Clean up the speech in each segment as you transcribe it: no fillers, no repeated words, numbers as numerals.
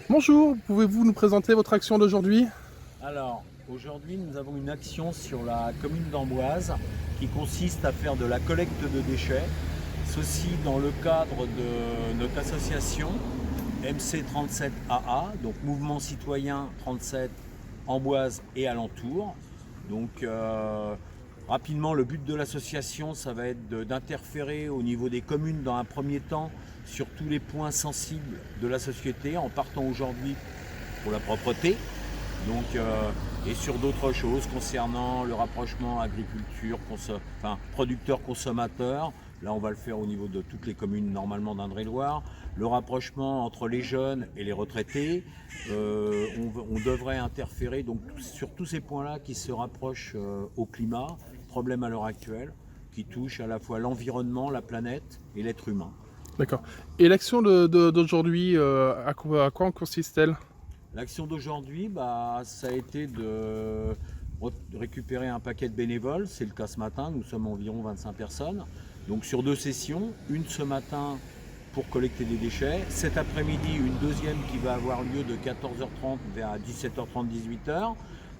Bonjour, pouvez-vous nous présenter votre action d'aujourd'hui? Alors, aujourd'hui, nous avons une action sur la commune d'Amboise qui consiste à faire de la collecte de déchets. Ceci dans le cadre de notre association MC37AA, donc Mouvement Citoyen 37 Amboise et alentours. Donc, rapidement, le but de l'association, ça va être d'interférer au niveau des communes dans un premier temps sur tous les points sensibles de la société, en partant aujourd'hui pour la propreté. Donc, et sur d'autres choses concernant le rapprochement agriculture, producteurs-consommateurs. Là, on va le faire au niveau de toutes les communes normalement d'Indre-et-Loire. Le rapprochement entre les jeunes et les retraités. On devrait interférer donc, sur tous ces points-là qui se rapprochent au climat, problème à l'heure actuelle, qui touche à la fois l'environnement, la planète et l'être humain. D'accord. Et l'action d'aujourd'hui, à quoi consiste-t-elle? L'action d'aujourd'hui, ça a été de récupérer un paquet de bénévoles. C'est le cas ce matin, nous sommes environ 25 personnes. Donc sur 2 sessions, une ce matin pour collecter des déchets. Cet après-midi, une deuxième qui va avoir lieu de 14h30 vers 17h30, 18h.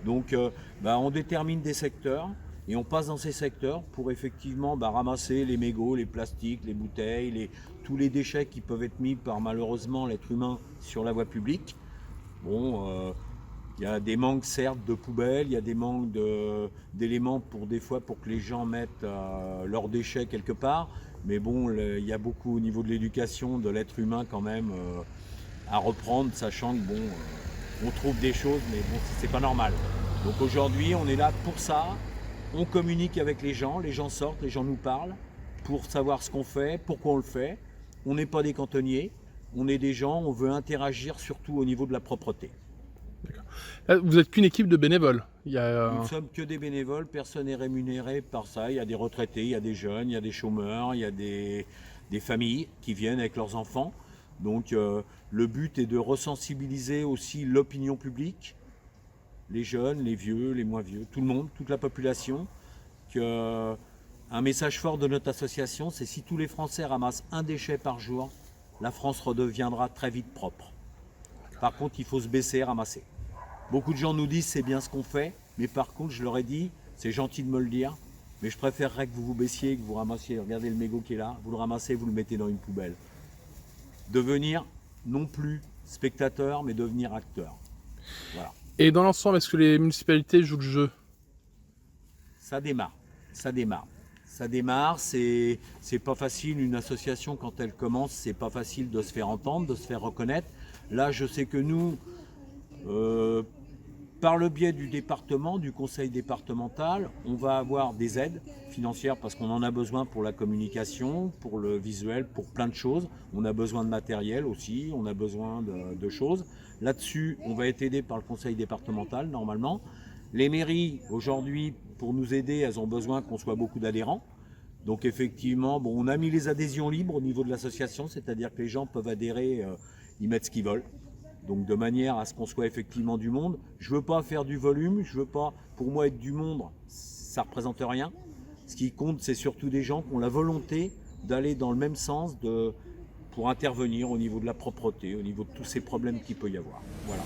Donc on détermine des secteurs et on passe dans ces secteurs pour effectivement ramasser les mégots, les plastiques, les bouteilles, tous les déchets qui peuvent être mis par malheureusement l'être humain sur la voie publique. Bon, y a des manques certes de poubelles, il y a des manques d'éléments pour des fois pour que les gens mettent leurs déchets quelque part. Mais bon, il y a beaucoup au niveau de l'éducation de l'être humain quand même à reprendre, sachant que on trouve des choses, mais bon, c'est pas normal. Donc aujourd'hui, on est là pour ça. On communique avec les gens sortent, les gens nous parlent pour savoir ce qu'on fait, pourquoi on le fait. On n'est pas des cantonniers. On est des gens, on veut interagir surtout au niveau de la propreté. D'accord. Là, vous n'êtes qu'une équipe de bénévoles. Nous ne sommes que des bénévoles, personne n'est rémunéré par ça. Il y a des retraités, il y a des jeunes, il y a des chômeurs, il y a des familles qui viennent avec leurs enfants. Donc le but est de resensibiliser aussi l'opinion publique, les jeunes, les vieux, les moins vieux, tout le monde, toute la population. Un message fort de notre association, c'est si tous les Français ramassent un déchet par jour, la France redeviendra très vite propre. Par contre, il faut se baisser et ramasser. Beaucoup de gens nous disent c'est bien ce qu'on fait, mais par contre, je leur ai dit, c'est gentil de me le dire, mais je préférerais que vous vous baissiez, que vous ramassiez, regardez le mégot qui est là, vous le ramassez, vous le mettez dans une poubelle. Devenir non plus spectateur, mais devenir acteur. Voilà. Et dans l'ensemble, est-ce que les municipalités jouent le jeu? Ça démarre. Ça démarre, c'est pas facile, une association quand elle commence, c'est pas facile de se faire entendre, de se faire reconnaître. Là, je sais que nous, par le biais du département, du conseil départemental, on va avoir des aides financières parce qu'on en a besoin pour la communication, pour le visuel, pour plein de choses. On a besoin de matériel aussi, on a besoin de choses. Là-dessus, on va être aidé par le conseil départemental normalement. Les mairies, aujourd'hui, pour nous aider, elles ont besoin qu'on soit beaucoup d'adhérents. Donc effectivement, on a mis les adhésions libres au niveau de l'association, c'est-à-dire que les gens peuvent adhérer, ils mettent ce qu'ils veulent. Donc de manière à ce qu'on soit effectivement du monde. Je ne veux pas faire du volume, je veux pas, pour moi être du monde, ça ne représente rien. Ce qui compte, c'est surtout des gens qui ont la volonté d'aller dans le même sens pour intervenir au niveau de la propreté, au niveau de tous ces problèmes qu'il peut y avoir. Voilà.